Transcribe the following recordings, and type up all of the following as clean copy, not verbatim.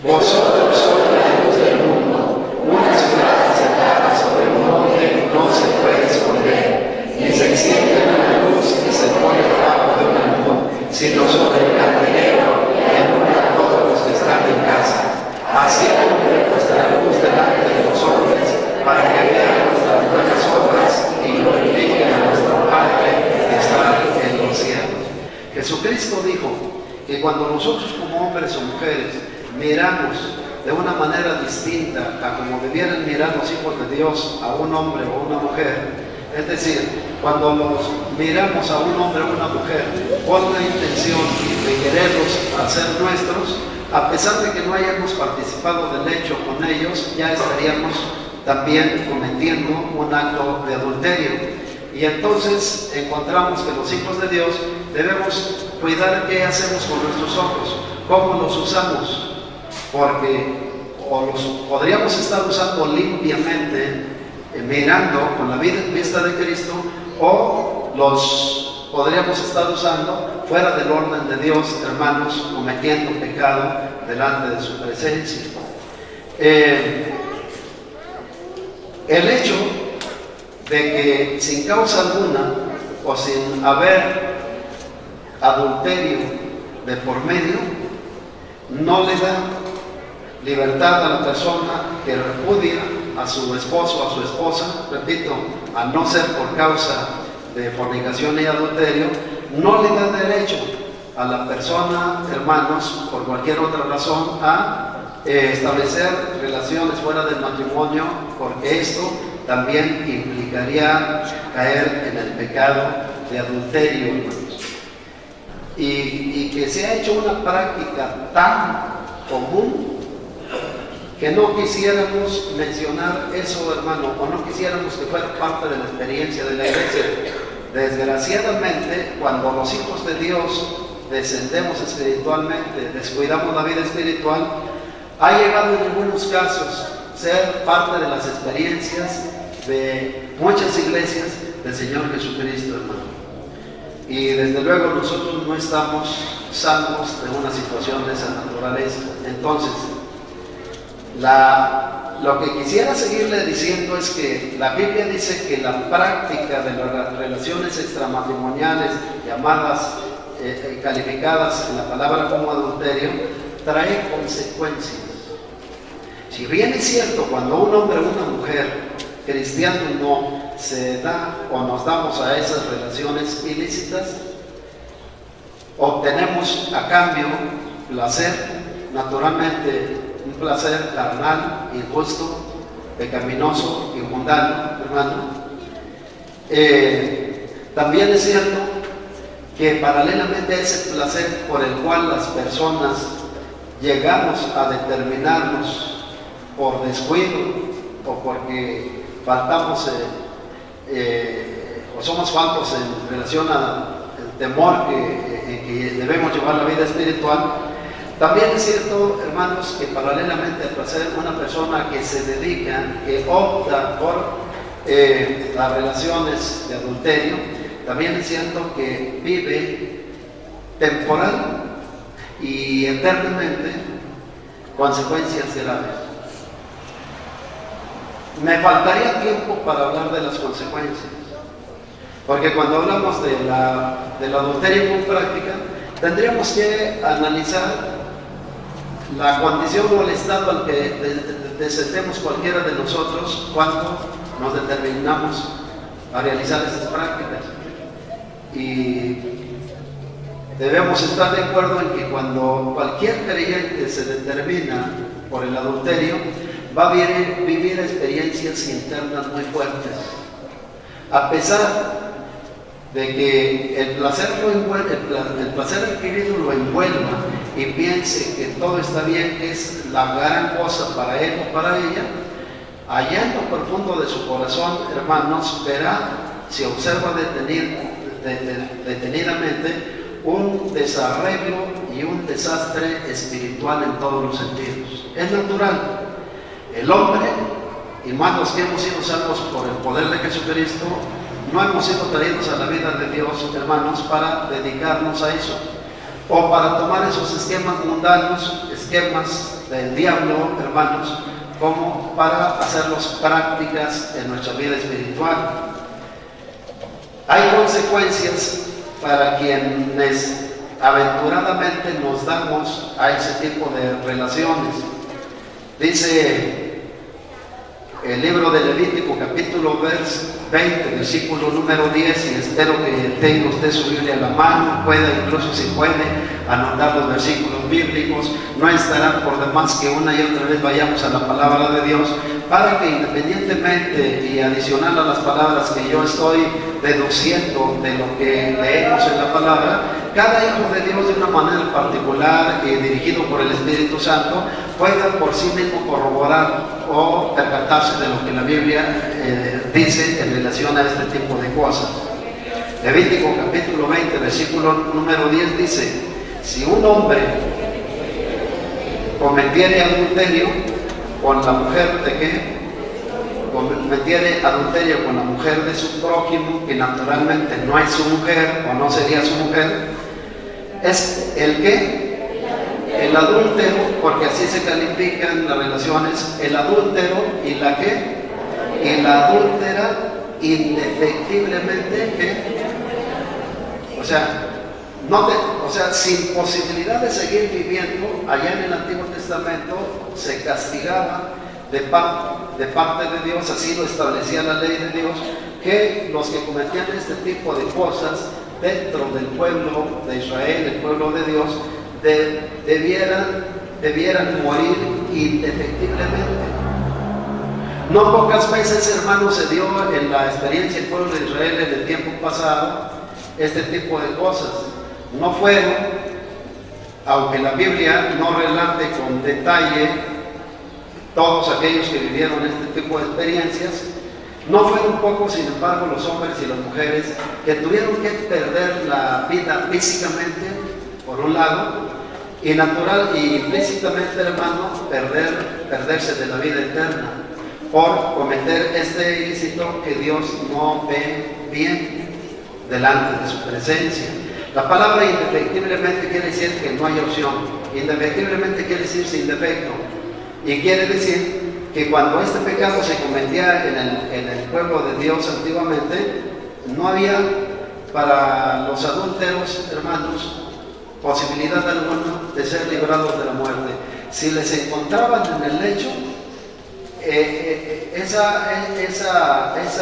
Vosotros sois la luz del mundo. Una ciudad asentada sobre un monte no se puede esconder, ni se enciende una luz ni se pone debajo de un almud, sino sobre el candelero y alumbra a todos los que están en casa. Así alumbre vuestra luz delante de los hombres, para que vean nuestras buenas obras y glorifiquen a nuestro Padre que está en los cielos. Jesucristo dijo que cuando nosotros como hombres o mujeres miramos de una manera distinta a como debieran mirar los hijos de Dios a un hombre o una mujer, es decir, cuando los miramos a un hombre o una mujer con la intención de quererlos hacer nuestros, a pesar de que no hayamos participado del hecho con ellos, ya estaríamos también cometiendo un acto de adulterio. Y entonces encontramos que los hijos de Dios debemos cuidar qué hacemos con nuestros ojos, cómo los usamos, porque o los podríamos estar usando limpiamente, mirando con la vista de Cristo, o los podríamos estar usando fuera del orden de Dios, hermanos, cometiendo pecado delante de su presencia. El hecho de que sin causa alguna o sin haber adulterio de por medio no le da libertad a la persona que repudia a su esposo o a su esposa, repito, a no ser por causa de fornicación y adulterio, no le da derecho a la persona, hermanos, por cualquier otra razón, a establecer relaciones fuera del matrimonio, porque esto también implicaría caer en el pecado de adulterio, hermanos. Y que se ha hecho una práctica tan común que no quisiéramos mencionar eso, hermano, o no quisiéramos que fuera parte de la experiencia de la iglesia. Desgraciadamente, cuando los hijos de Dios descendemos espiritualmente, descuidamos la vida espiritual, ha llegado en algunos casos ser parte de las experiencias de muchas iglesias del Señor Jesucristo, hermano. Y desde luego nosotros no estamos salvos de una situación de esa naturaleza. Entonces, lo que quisiera seguirle diciendo es que la Biblia dice que la práctica de las relaciones extramatrimoniales, llamadas, calificadas en la palabra como adulterio, trae consecuencias. Si bien es cierto, cuando un hombre o una mujer, cristiano no, se da o nos damos a esas relaciones ilícitas, obtenemos a cambio placer, naturalmente un placer carnal, injusto, pecaminoso y mundano, hermano. También es cierto que paralelamente a ese placer por el cual las personas llegamos a determinarnos por descuido o porque faltamos o somos faltos en relación al temor que debemos llevar la vida espiritual, también es cierto, hermanos, que paralelamente al placer, una persona que se dedica, que opta por las relaciones de adulterio, también es cierto que vive temporal y eternamente consecuencias graves. Me faltaría tiempo para hablar de las consecuencias, porque cuando hablamos del adulterio con práctica, tendríamos que analizar la condición o el estado al que descendemos cualquiera de nosotros cuando nos determinamos a realizar esas prácticas. Y debemos estar de acuerdo en que cuando cualquier creyente se determina por el adulterio, va a vivir experiencias internas muy fuertes. A pesar de que el placer adquirido lo envuelva y piense que todo está bien, que es la gran cosa para él o para ella, allá en lo profundo de su corazón, hermanos, verá, si observa detenidamente, un desarreglo y un desastre espiritual en todos los sentidos. Es natural. El hombre, y más los que hemos sido salvos por el poder de Jesucristo, no hemos sido traídos a la vida de Dios, hermanos, para dedicarnos a eso, o para tomar esos esquemas mundanos, esquemas del diablo, hermanos, como para hacerlos prácticas en nuestra vida espiritual. Hay consecuencias para quienes aventuradamente nos damos a ese tipo de relaciones. Dice el libro de Levítico, capítulo 20, versículo número 10, y espero que tenga usted su Biblia a la mano, pueda, incluso si puede, anotar los versículos bíblicos. No estará por demás que una y otra vez vayamos a la palabra de Dios, para que independientemente y adicional a las palabras que yo estoy deduciendo de lo que leemos en la palabra, cada hijo de Dios de una manera particular y dirigido por el Espíritu Santo pueda por sí mismo corroborar o percatarse de lo que la Biblia dice en relación a este tipo de cosas. Levítico capítulo 20, versículo número 10 dice: si un hombre cometiere adulterio con la mujer de qué? Cometiere adulterio con la mujer de su prójimo, que naturalmente no es su mujer o no sería su mujer, es el qué? El adúltero, porque así se califican las relaciones, el adúltero y la qué? Y la adúltera indefectiblemente ¿qué? O sea, sin posibilidad de seguir viviendo. Allá en el Antiguo Testamento se castigaba de parte de Dios, así lo establecía la ley de Dios, que los que cometían este tipo de cosas dentro del pueblo de Israel, el pueblo de Dios, debieran morir indefectiblemente. No pocas veces, hermanos, se dio en la experiencia del pueblo de Israel en el tiempo pasado este tipo de cosas. No fueron, aunque la Biblia no relate con detalle todos aquellos que vivieron este tipo de experiencias, no fueron pocos, sin embargo, los hombres y las mujeres que tuvieron que perder la vida físicamente, por un lado, y natural y implícitamente, hermano, perderse de la vida eterna por cometer este ilícito que Dios no ve bien delante de su presencia. La palabra indefectiblemente quiere decir que no hay opción. Indefectiblemente quiere decir sin defecto. Y quiere decir que cuando este pecado se cometía en el pueblo de Dios antiguamente, no había para los adúlteros, hermanos, posibilidad alguna de ser librados de la muerte. Si les encontraban en el lecho, esa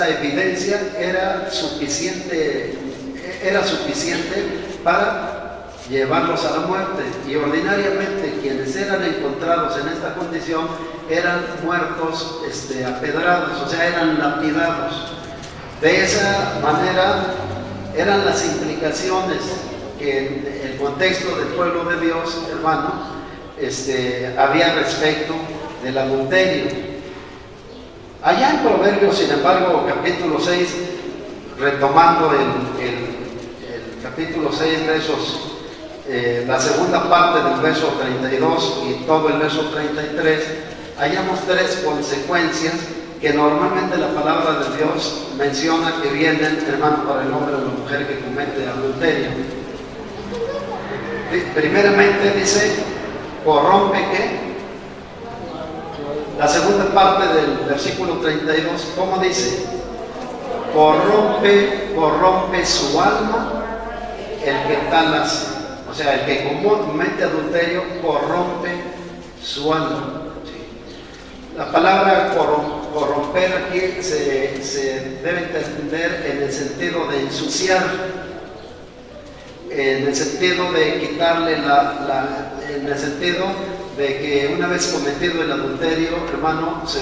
evidencia era suficiente para llevarlos a la muerte. Y ordinariamente quienes eran encontrados en esta condición eran muertos apedrados, o sea, eran lapidados. De esa manera eran las implicaciones que en el contexto del pueblo de Dios, hermano, había respecto del adulterio. Allá en Proverbios, sin embargo, capítulo 6, retomando el capítulo 6, versos, la segunda parte del verso 32 y todo el verso 33, hallamos tres consecuencias que normalmente la palabra de Dios menciona que vienen, hermano, para el hombre o la mujer que comete adulterio. Primeramente dice, corrompe ¿qué? La segunda parte del versículo 32, ¿cómo dice? Corrompe su alma el que tal hace. O sea, el que comete adulterio corrompe su alma. La palabra corromper aquí se debe entender en el sentido de ensuciar, en el sentido de quitarle en el sentido de que una vez cometido el adulterio, hermano, se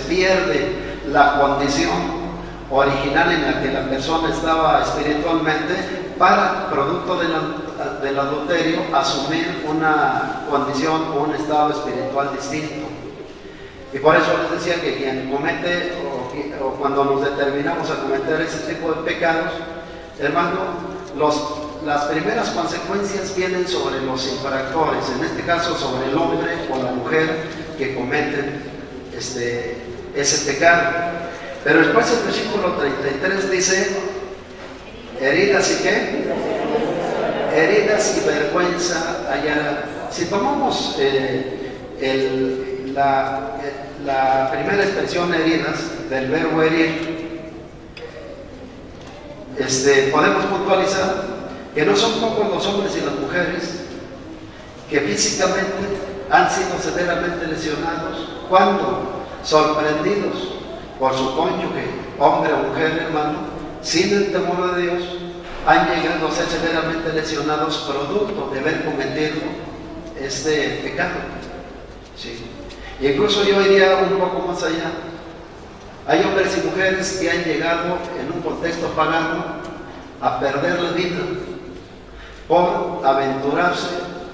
pierde la condición original en la que la persona estaba espiritualmente para, producto del adulterio, asumir una condición o un estado espiritual distinto. Y por eso les decía que quien comete o cuando nos determinamos a cometer ese tipo de pecados, hermano, las primeras consecuencias vienen sobre los infractores, en este caso sobre el hombre o la mujer que cometen ese pecado. Pero después el versículo 33 dice, heridas y qué? Heridas y vergüenza hallará. si tomamos la primera expresión heridas del verbo herir, podemos puntualizar que no son pocos los hombres y las mujeres que físicamente han sido severamente lesionados cuando, sorprendidos por su cónyuge, hombre o mujer, hermano, sin el temor de Dios, han llegado a ser severamente lesionados producto de haber cometido este pecado. Sí. Y incluso yo iría un poco más allá. Hay hombres y mujeres que han llegado en un contexto pagano a perder la vida por aventurarse,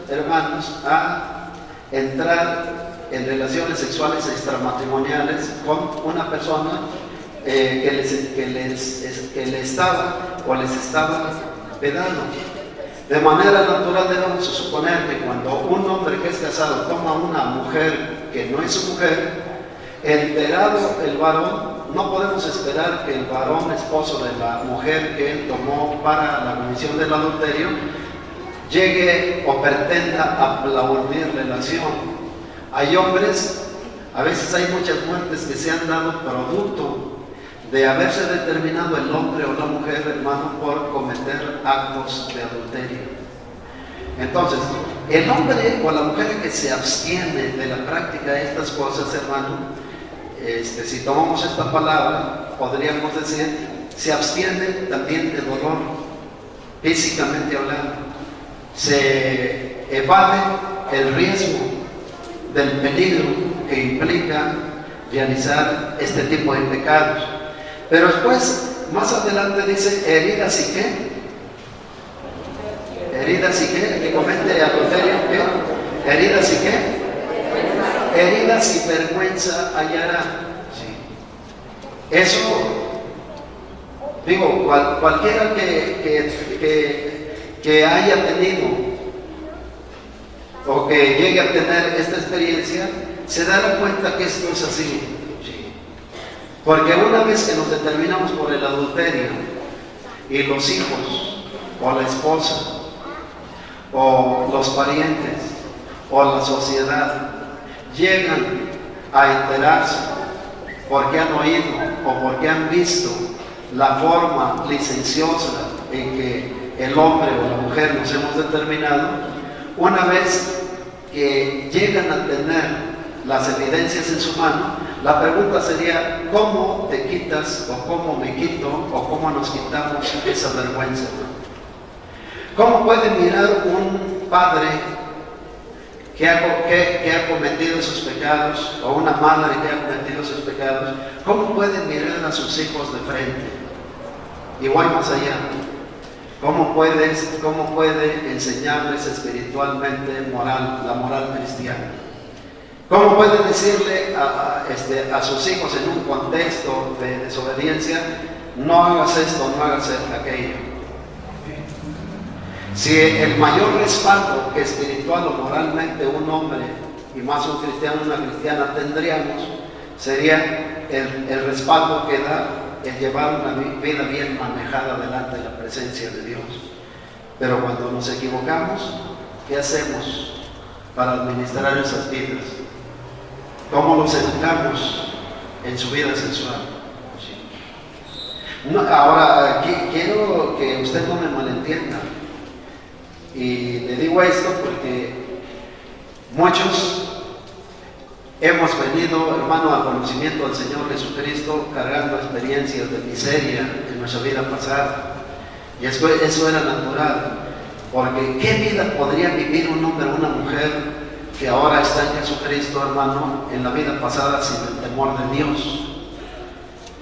hermanos, a entrar en relaciones sexuales extramatrimoniales con una persona que les estaba o les estaba pedando. De manera natural debemos suponer que cuando un hombre que es casado toma una mujer que no es su mujer, enterado el varón, no podemos esperar que el varón esposo de la mujer que él tomó para la comisión del adulterio llegue o pretenda aplaudirle la acción. Hay hombres, a veces hay muchas muertes que se han dado producto de haberse determinado el hombre o la mujer, hermano, por cometer actos de adulterio. Entonces, el hombre o la mujer que se abstiene de la práctica de estas cosas, hermano, si tomamos esta palabra, podríamos decir, se abstiene también de dolor, físicamente hablando. Se evade el riesgo del peligro que implica realizar este tipo de pecados. Pero después, más adelante dice, heridas y qué. Heridas y qué, que comete adulterio, ¿qué? Heridas y qué. Heridas y vergüenza hallará. Sí. Eso, digo, cualquiera que haya tenido o que llegue a tener esta experiencia, se dará cuenta que esto es así. Porque una vez que nos determinamos por el adulterio y los hijos, o la esposa, o los parientes, o la sociedad, llegan a enterarse porque han oído o porque han visto la forma licenciosa en que el hombre o la mujer nos hemos determinado, una vez que llegan a tener las evidencias en su mano, la pregunta sería, ¿cómo te quitas o cómo me quito o cómo nos quitamos esa vergüenza? ¿Cómo puede mirar un padre que ha cometido esos pecados o una madre que ha cometido esos pecados? ¿Cómo puede mirar a sus hijos de frente? Igual más allá, ¿cómo puede enseñarles espiritualmente la moral cristiana? ¿Cómo puede decirle a sus hijos en un contexto de desobediencia, no hagas esto, no hagas aquello? Si el mayor respaldo que espiritual o moralmente un hombre, y más un cristiano o una cristiana, tendríamos, sería el respaldo que da el llevar una vida bien manejada delante de la presencia de Dios. Pero cuando nos equivocamos, ¿qué hacemos para administrar esas vidas? ¿Cómo los educamos en su vida sensual? Sí. No, ahora, quiero que usted no me malentienda. Y le digo esto porque muchos hemos venido, hermano, al conocimiento del Señor Jesucristo cargando experiencias de miseria en nuestra vida pasada. Y eso era natural. Porque ¿qué vida podría vivir un hombre o una mujer que ahora está en Jesucristo, hermano, en la vida pasada sin el temor de Dios?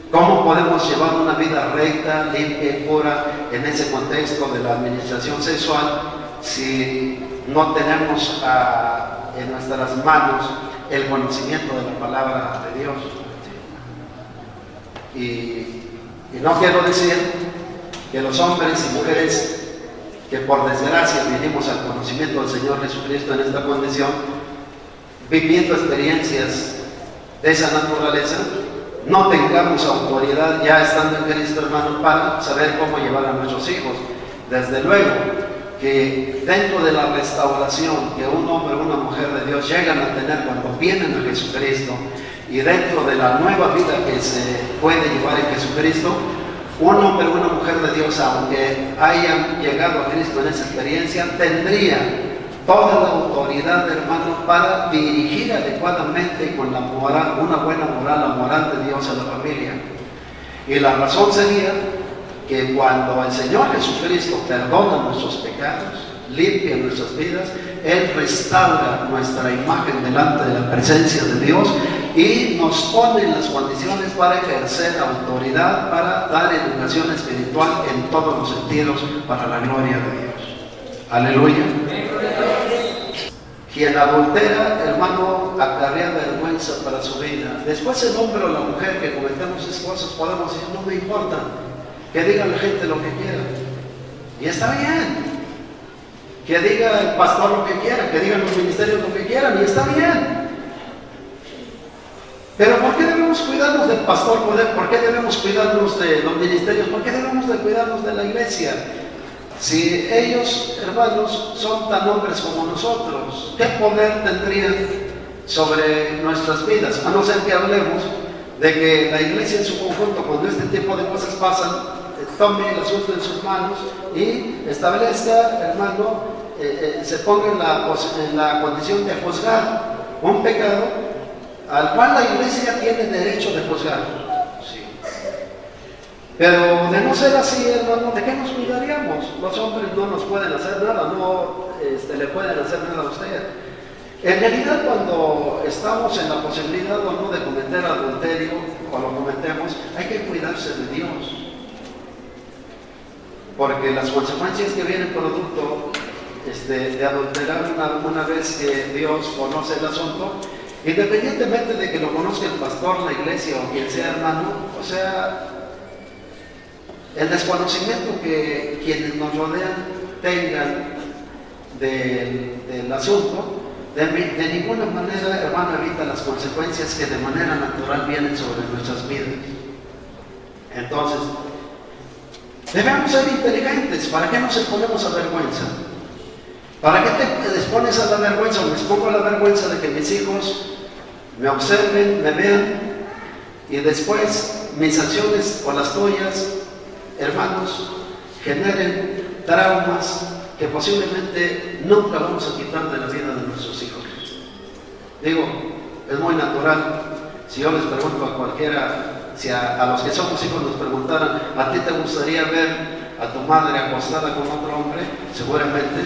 ¿Cómo podemos llevar una vida recta, limpia y pura en ese contexto de la administración sexual si no tenemos en nuestras manos el conocimiento de la palabra de Dios? Y no quiero decir que los hombres y mujeres que por desgracia vinimos al conocimiento del Señor Jesucristo en esta condición, viviendo experiencias de esa naturaleza, no tengamos autoridad ya estando en Cristo, hermano, para saber cómo llevar a nuestros hijos. Desde luego que dentro de la restauración que un hombre o una mujer de Dios llegan a tener cuando vienen a Jesucristo, y dentro de la nueva vida que se puede llevar en Jesucristo, un hombre o una mujer de Dios, aunque hayan llegado a Cristo en esa experiencia, tendría toda la autoridad, hermano, para dirigir adecuadamente y con la moral, una buena moral, la moral de Dios a la familia. Y la razón sería que cuando el Señor Jesucristo perdona nuestros pecados, limpia nuestras vidas, Él restaura nuestra imagen delante de la presencia de Dios y nos pone en las condiciones para ejercer autoridad, para dar educación espiritual en todos los sentidos para la gloria de Dios. Aleluya. Quien adultera, hermano, acarrea vergüenza para su vida. Después el hombre o la mujer que cometemos esas cosas podemos decir, no me importa, que diga la gente lo que quiera. Y está bien. Que diga el pastor lo que quiera, que digan los ministerios lo que quieran, y está bien. Pero ¿por qué debemos cuidarnos del pastor? ¿Por qué debemos cuidarnos de los ministerios? ¿Por qué debemos de cuidarnos de la iglesia? Si ellos, hermanos, son tan hombres como nosotros, ¿qué poder tendrían sobre nuestras vidas? A no ser que hablemos de que la iglesia en su conjunto, cuando este tipo de cosas pasan, tome el asunto en sus manos y establezca, hermano, se ponga en la condición de juzgar un pecado al cual la iglesia tiene derecho de juzgar. Pero de no ser así, hermano, ¿de qué nos cuidaríamos? Los hombres no nos pueden hacer nada, no le pueden hacer nada a usted. En realidad, cuando estamos en la posibilidad o no de cometer adulterio, o lo cometemos, hay que cuidarse de Dios. Porque las consecuencias que vienen producto de adulterar una vez que Dios conoce el asunto, independientemente de que lo conozca el pastor, la iglesia o quien sea, hermano, o sea, el desconocimiento que quienes nos rodean tengan del asunto, de ninguna manera, hermano, evita las consecuencias que de manera natural vienen sobre nuestras vidas. Entonces, debemos ser inteligentes. ¿Para qué nos exponemos a vergüenza? ¿Para qué te expones a la vergüenza? Me expongo a la vergüenza de que mis hijos me observen, me vean, y después mis acciones o las tuyas, hermanos, generen traumas que posiblemente nunca vamos a quitar de la vida de nuestros hijos. Digo, es muy natural. Si yo les pregunto a cualquiera, si a los que somos hijos nos preguntaran, ¿a ti te gustaría ver a tu madre acostada con otro hombre? Seguramente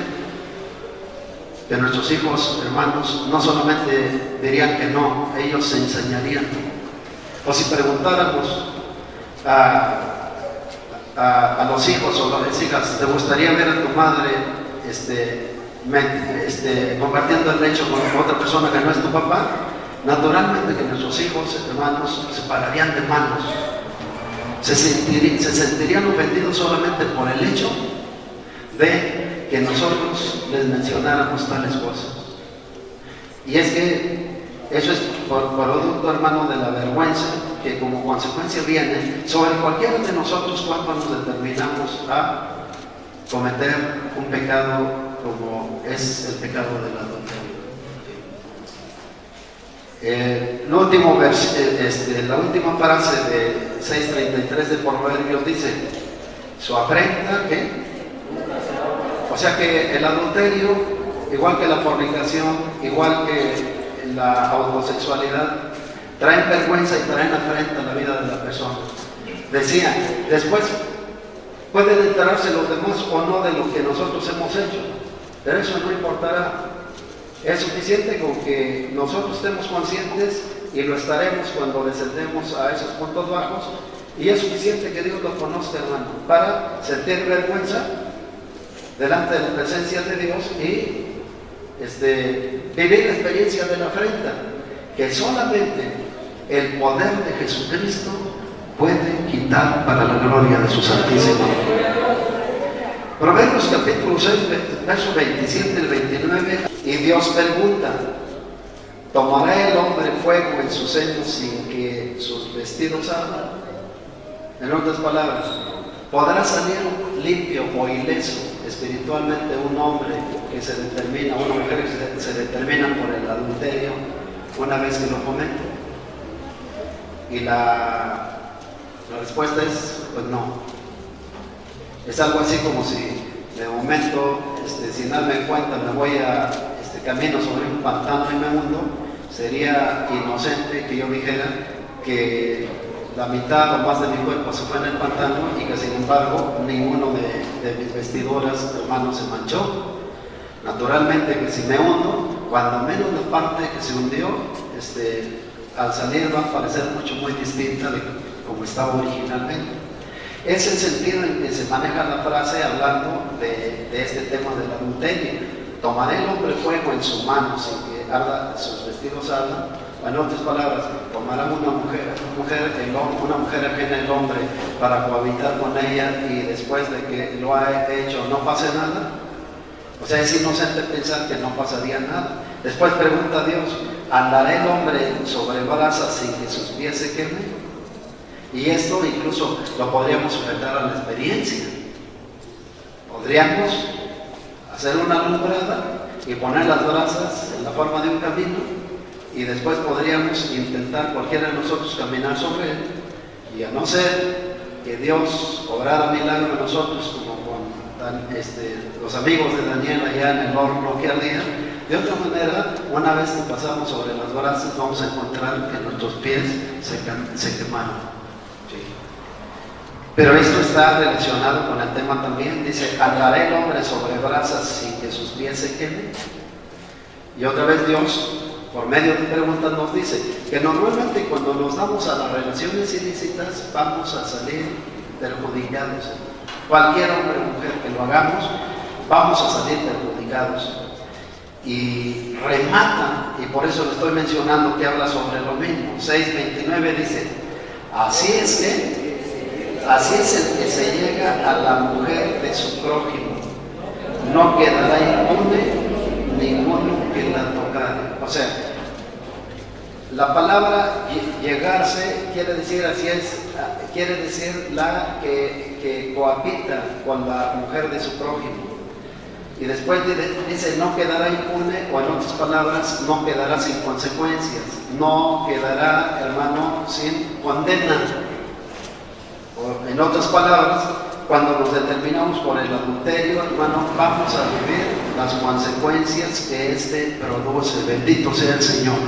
que nuestros hijos, hermanos, no solamente dirían que no, ellos se enseñarían. O si preguntáramos a los hijos o las hijas, ¿te gustaría ver a tu madre compartiendo el lecho con otra persona que no es tu papá? Naturalmente que nuestros hijos, hermanos, se pararían de manos, se sentirían ofendidos solamente por el hecho de que nosotros les mencionáramos tales cosas. Y es que eso es producto, hermano, de la vergüenza que como consecuencia viene sobre cualquiera de nosotros cuando nos determinamos a cometer un pecado como es el pecado del adulterio. La última frase de 6:33 de Proverbios dice: su afrenta, ¿qué? O sea que el adulterio, igual que la fornicación, igual que la homosexualidad, traen vergüenza y traen afrenta a la vida de la persona. Decía, después pueden enterarse los demás o no de lo que nosotros hemos hecho, pero eso no importará. Es suficiente con que nosotros estemos conscientes, y lo estaremos cuando descendemos a esos puntos bajos, y es suficiente que Dios lo conozca, hermano, para sentir vergüenza delante de la presencia de Dios y vivir la experiencia de la afrenta, que solamente el poder de Jesucristo puede quitar para la gloria de su Santísimo nombre. Proverbios capítulo 6, verso 27 y 29, y Dios pregunta: ¿tomará el hombre fuego en sus senos sin que sus vestidos ardan? En otras palabras, ¿podrá salir limpio o ileso espiritualmente un hombre que se determina, una mujer que se determina por el adulterio una vez que lo comete? Y la respuesta es, pues no. Es algo así como si de momento, sin darme cuenta, me voy a camino sobre un pantano y me hundo. Sería inocente que yo dijera que la mitad o más de mi cuerpo se fue en el pantano y que sin embargo ninguno de mis vestiduras, hermanos, se manchó. Naturalmente que si me hundo, cuando menos la parte que se hundió, al salir va a parecer muy distinta de como estaba originalmente. Es el sentido en que se maneja la frase hablando de este tema del adulterio. Tomará el hombre fuego en su mano sin que sus vestidos ardan. En otras palabras, tomará una mujer ajena al hombre para cohabitar con ella y después de que lo ha hecho no pase nada. O sea, es inocente pensar que no pasaría nada. Después pregunta a Dios, ¿andará el hombre sobre brasas sin que sus pies se quemen? Y esto incluso lo podríamos sujetar a la experiencia. Podríamos hacer una alumbrada y poner las brasas en la forma de un camino y después podríamos intentar cualquiera de nosotros caminar sobre él, y a no ser que Dios obrara milagro en nosotros como con los amigos de Daniel allá en el horno que ardía, de otra manera, una vez que pasamos sobre las brasas vamos a encontrar que nuestros pies se quemaron. Pero esto está relacionado con el tema también. Dice, andará el hombre sobre brasas sin que sus pies se quemen. Y otra vez Dios, por medio de preguntas, nos dice que normalmente cuando nos damos a las relaciones ilícitas vamos a salir perjudicados. Cualquier hombre o mujer que lo hagamos, vamos a salir perjudicados. Y remata, y por eso le estoy mencionando que habla sobre lo mismo. 6:29 dice, así es el que se llega a la mujer de su prójimo, no quedará impune ninguno que la tocare. O sea, la palabra llegarse quiere decir la que cohabita con la mujer de su prójimo. Y después dice, no quedará impune, o en otras palabras, no quedará sin consecuencias, no quedará, hermano, sin condena. O en otras palabras, cuando nos determinamos por el adulterio, hermano, vamos a vivir las consecuencias que produce. Bendito sea el Señor.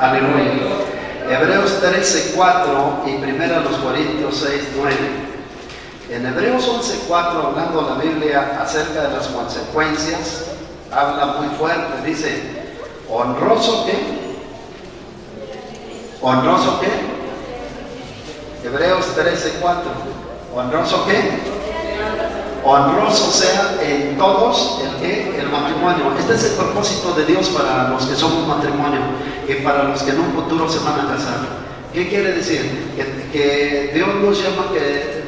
Aleluya. Hebreos 13:4 y 1 Corintios 6:9. En Hebreos 11:4, hablando la Biblia acerca de las consecuencias, habla muy fuerte. Dice, ¿honroso qué? ¿Honroso qué? Hebreos 13:4. ¿Honroso qué? Honroso sea en todos el matrimonio. Este es el propósito de Dios para los que somos matrimonio y para los que en un futuro se van a casar. ¿Qué quiere decir? Que Dios nos llama que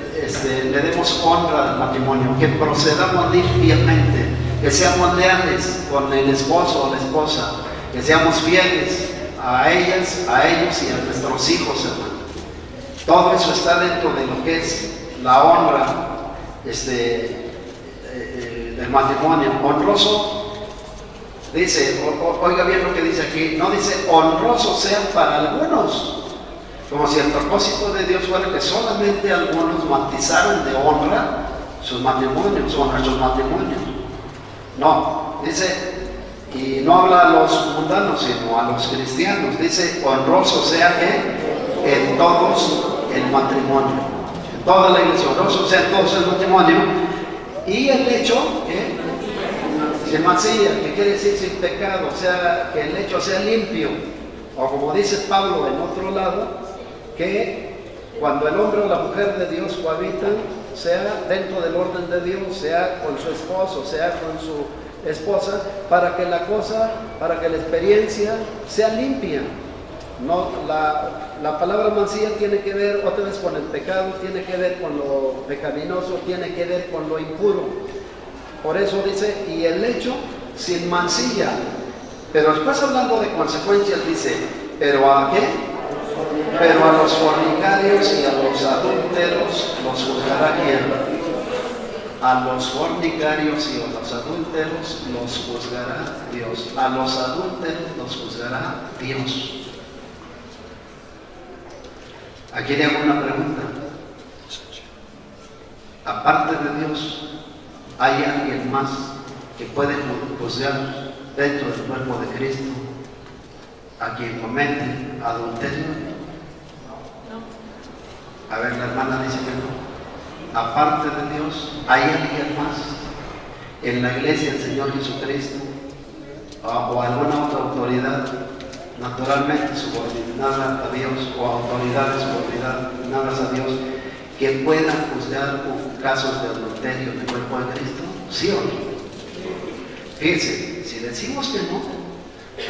le demos honra al matrimonio, que procedamos limpiamente, que seamos leales con el esposo o la esposa, que seamos fieles a ellas, a ellos y a nuestros hijos, hermano. Todo eso está dentro de lo que es la honra del matrimonio. Honroso, dice, oiga bien lo que dice aquí, no dice honroso sean para algunos, como si el propósito de Dios fuera que solamente algunos matizaran de honra sus matrimonios o nuestros matrimonios. No, dice, y no habla a los mundanos, sino a los cristianos. Dice, honroso sea que en todos el matrimonio, en toda la iglesia, honroso sea en todos el matrimonio, y el hecho que se mancilla, que quiere decir sin pecado, o sea, que el hecho sea limpio, o como dice Pablo en otro lado, que cuando el hombre o la mujer de Dios cohabitan, sea dentro del orden de Dios, sea con su esposo, sea con su esposa, para que la experiencia sea limpia. No, la palabra mancilla tiene que ver otra vez con el pecado, tiene que ver con lo pecaminoso, tiene que ver con lo impuro. Por eso dice, y el hecho sin mancilla. Pero después, hablando de consecuencias, dice, ¿pero a qué? Pero a los fornicarios y a los adúlteros los juzgará ¿quién? a los fornicarios y a los adúlteros los juzgará Dios. A los adúlteros los juzgará Dios. Aquí le hago una pregunta. Aparte de Dios, ¿hay alguien más que puede juzgar dentro del cuerpo de Cristo a quien comete adulterio? A ver, la hermana dice que no. Aparte de Dios, ¿hay alguien más en la iglesia del Señor Jesucristo o alguna otra autoridad naturalmente subordinada a Dios o autoridades subordinadas a Dios que puedan juzgar casos de adulterio en el cuerpo de Cristo? ¿Sí o no? Fíjense, si decimos que no,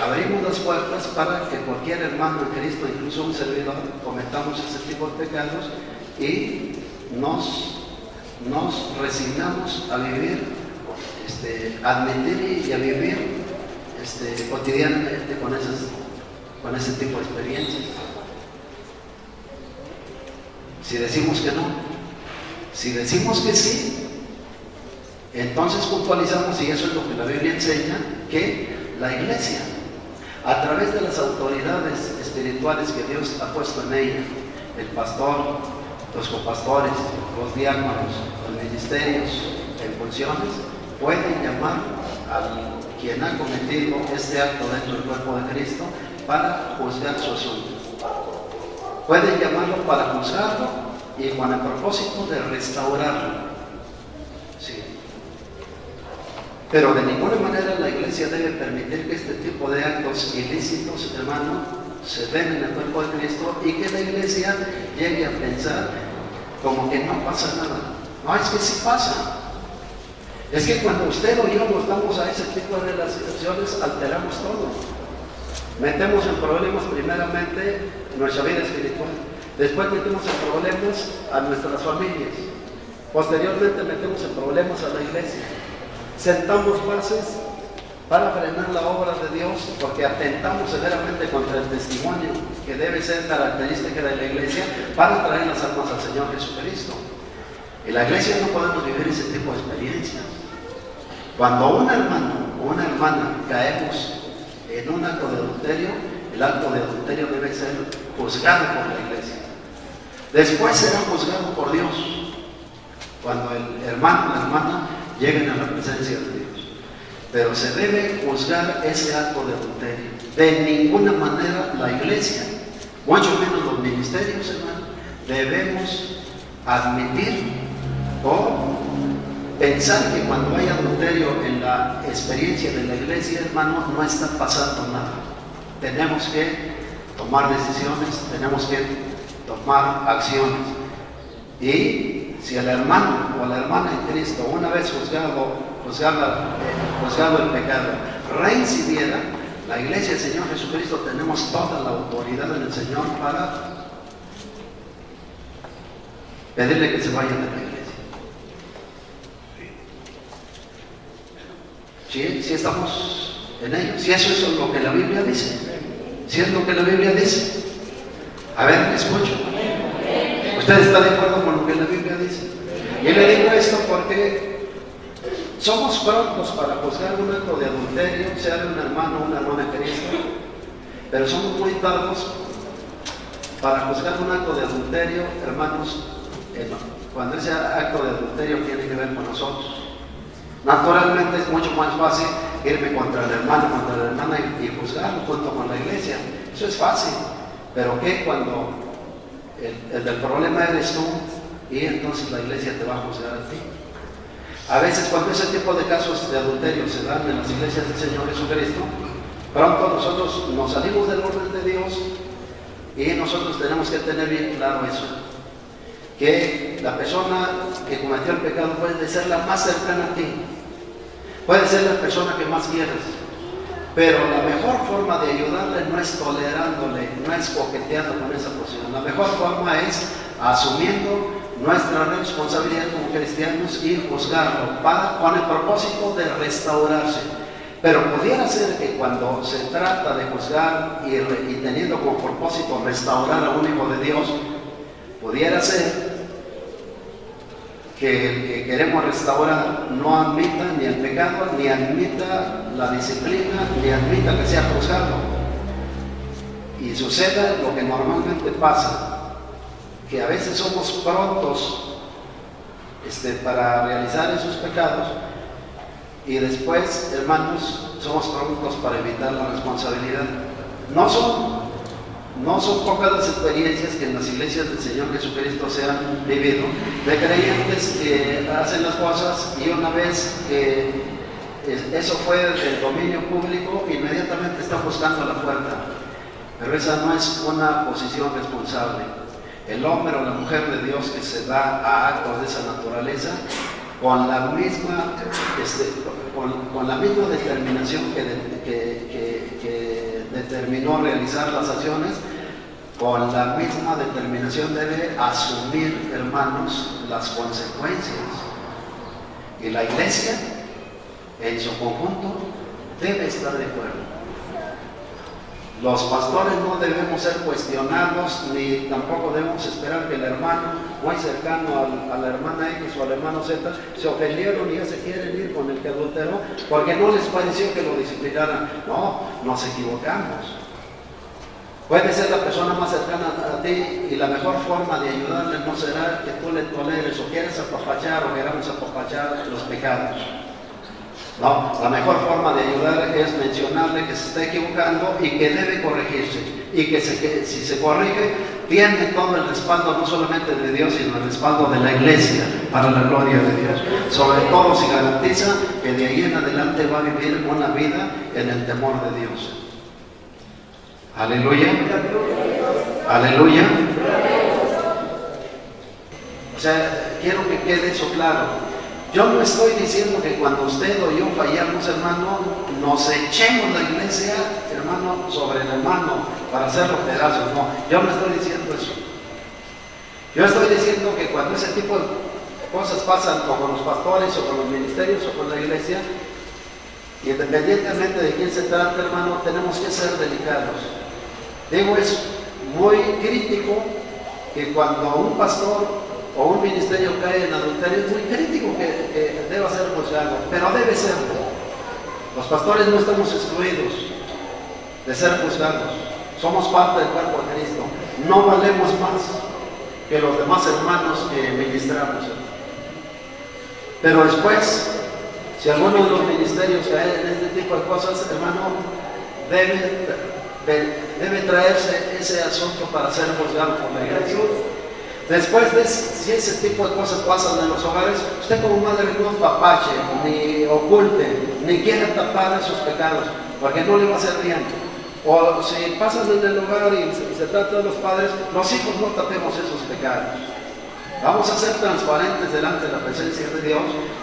abrimos las puertas para que cualquier hermano en Cristo, incluso un servidor, cometamos ese tipo de pecados y nos resignamos a vivir, admitir y a vivir cotidianamente con ese tipo de experiencias. Si decimos que no, si decimos que sí, entonces puntualizamos, y eso es lo que la Biblia enseña, que la iglesia, a través de las autoridades espirituales que Dios ha puesto en ella, el pastor, los copastores, los diáconos, los ministerios en funciones, pueden llamar a quien ha cometido este acto dentro del cuerpo de Cristo para juzgar su asunto. Pueden llamarlo para juzgarlo y con el propósito de restaurarlo. Sí. Pero de ninguna manera la iglesia debe permitir que este tipo de actos ilícitos, hermano, se den en el cuerpo de Cristo y que la iglesia llegue a pensar como que no pasa nada. No, es que sí pasa. Es que cuando usted o yo nos damos a ese tipo de relaciones, alteramos todo. Metemos en problemas primeramente nuestra vida espiritual. Después metemos en problemas a nuestras familias. Posteriormente metemos en problemas a la iglesia. Sentamos bases para frenar la obra de Dios porque atentamos severamente contra el testimonio que debe ser característica de la iglesia para traer las almas al Señor Jesucristo. En la iglesia no podemos vivir ese tipo de experiencias. Cuando un hermano o una hermana caemos en un acto de adulterio, el acto de adulterio debe ser juzgado por la iglesia. Después será juzgado por Dios cuando el hermano o la hermana lleguen a la presencia de Dios. Pero se debe juzgar ese acto de adulterio. De ninguna manera la iglesia, mucho menos los ministerios, hermano, debemos admitir o pensar que cuando hay adulterio en la experiencia de la iglesia, hermano, no está pasando nada. Tenemos que tomar decisiones, tenemos que tomar acciones. Y si el hermano o la hermana en Cristo, una vez juzgado el pecado, reincidiera, la iglesia del Señor Jesucristo tenemos toda la autoridad en el Señor para pedirle que se vayan de la iglesia. Si estamos en ello, si eso es lo que la Biblia dice, si es lo que la Biblia dice. A ver, escucho. ¿Usted está de acuerdo con lo que la Biblia dice? Y le digo esto porque somos prontos para juzgar un acto de adulterio, sea de un hermano o una hermana en Cristo, pero somos muy tardos para juzgar un acto de adulterio, hermanos, cuando ese acto de adulterio tiene que ver con nosotros. Naturalmente es mucho más fácil irme contra el hermano, contra la hermana y juzgarlo junto con la iglesia. Eso es fácil. Pero ¿qué cuando el del problema eres tú y entonces la iglesia te va a juzgar a ti? A veces cuando ese tipo de casos de adulterio se dan en las iglesias del Señor Jesucristo, pronto nosotros nos salimos del orden de Dios y nosotros tenemos que tener bien claro eso. Que la persona que cometió el pecado puede ser la más cercana a ti, puede ser la persona que más quieres, pero la mejor forma de ayudarle no es tolerándole, no es coqueteando con esa posición. La mejor forma es asumiendo nuestra responsabilidad como cristianos y juzgarlo con el propósito de restaurarse. Pero pudiera ser que cuando se trata de juzgar y teniendo como propósito restaurar a un hijo de Dios, pudiera ser que queremos restaurar no admita ni el pecado, ni admita la disciplina, ni admita que sea juzgado. Y sucede lo que normalmente pasa, que a veces somos prontos para realizar esos pecados, y después, hermanos, somos prontos para evitar la responsabilidad. No son pocas las experiencias que en las iglesias del Señor Jesucristo se han vivido, de creyentes que hacen las cosas y una vez que eso fue del dominio público, inmediatamente están buscando la puerta. Pero esa no es una posición responsable. El hombre o la mujer de Dios que se da a actos de esa naturaleza, con la misma determinación que determinó realizar las acciones, con la misma determinación debe asumir, hermanos, las consecuencias. Y la iglesia, en su conjunto, debe estar de acuerdo. Los pastores no debemos ser cuestionados, ni tampoco debemos esperar que el hermano muy cercano a la hermana X o al hermano Z se ofendieron y ya se quieren ir con el que adulteró porque no les pareció que lo disciplinaran. No, nos equivocamos. Puede ser la persona más cercana a ti y la mejor forma de ayudarle no será que tú le toleres o quieras apapachar o queramos apapachar los pecados. No, la mejor forma de ayudar es mencionarle que se está equivocando y que debe corregirse, y que si se corrige, tiene todo el respaldo no solamente de Dios, sino el respaldo de la iglesia para la gloria de Dios. Sobre todo si garantiza que de ahí en adelante va a vivir una vida en el temor de Dios. Aleluya. Aleluya. O sea, quiero que quede eso claro. Yo no estoy diciendo que cuando usted o yo fallamos, hermano, nos echemos la iglesia, hermano, sobre el hermano para hacerlo pedazos. No, yo no estoy diciendo eso. Yo estoy diciendo que cuando ese tipo de cosas pasan o con los pastores o con los ministerios o con la iglesia, independientemente de quién se trata, hermano, tenemos que ser delicados. Digo, es muy crítico que cuando un pastor o un ministerio cae en adulterio, es muy crítico que deba ser juzgado, pero debe serlo. Los pastores no estamos excluidos de ser juzgados, somos parte del cuerpo de Cristo, no valemos más que los demás hermanos que ministramos. Pero después, si alguno de los ministerios cae en este tipo de cosas, hermano, debe traerse ese asunto para ser juzgado por la iglesia. Después de si ese tipo de cosas pasan en los hogares, usted como madre no apapache, ni oculte, ni quiera tapar esos pecados, porque no le va a hacer bien. O si pasan en el hogar y se trata de los padres, los hijos no tapemos esos pecados. Vamos a ser transparentes delante de la presencia de Dios,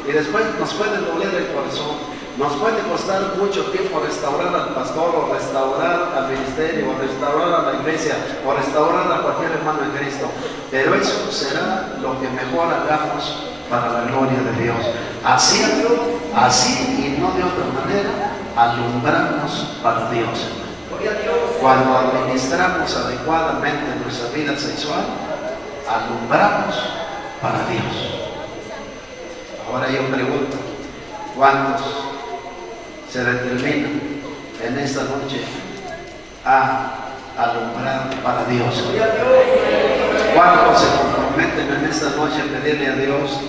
y después nos puede doler el corazón. Nos puede costar mucho tiempo restaurar al pastor, o restaurar al ministerio, o restaurar a la iglesia, o restaurar a cualquier hermano en Cristo. Pero eso será lo que mejor hagamos para la gloria de Dios. Haciendo así y no de otra manera, alumbrarnos para Dios. Cuando administramos adecuadamente nuestra vida sexual, alumbramos para Dios. Ahora yo pregunto, ¿cuántos se determinan en esta noche a alumbrar para Dios? ¿Cuántos se comprometen en esta noche a pedirle a Dios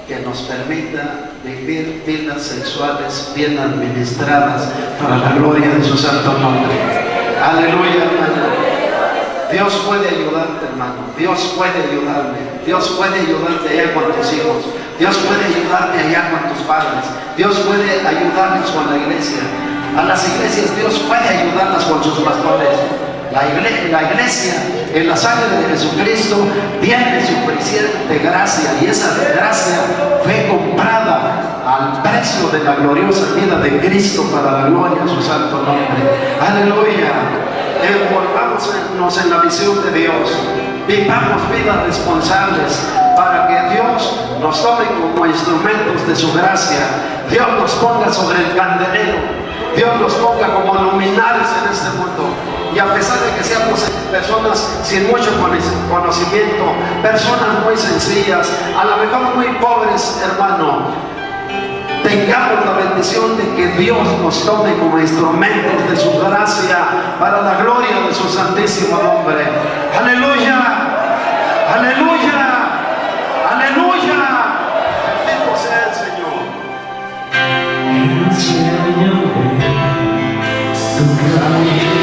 que nos permita vivir vidas sexuales bien administradas para la gloria de su santo nombre? Aleluya, hermano. Dios puede ayudarte, hermano. Dios puede ayudarme. Dios puede ayudarte allá con tus hijos. Dios puede ayudarte allá con tus padres. Dios puede ayudarnos con la iglesia. A las iglesias Dios puede ayudarlas con sus pastores. La iglesia, en la sangre de Jesucristo, tiene suficiente gracia, y esa gracia fue comprada al precio de la gloriosa vida de Cristo para la gloria de su santo nombre. Aleluya. Envolvámonos en la visión de Dios, vivamos vidas responsables para que Dios nos tome como instrumentos de su gracia. Dios nos ponga sobre el candelero, Dios nos ponga como luminares en este mundo. Y a pesar de que seamos personas sin mucho conocimiento, personas muy sencillas, a lo mejor muy pobres, hermano, tengamos la bendición de que Dios nos tome como instrumentos de su gracia para la gloria de su santísimo nombre. Aleluya, aleluya, aleluya. Bendito sea el Señor. Enséñame tu camino.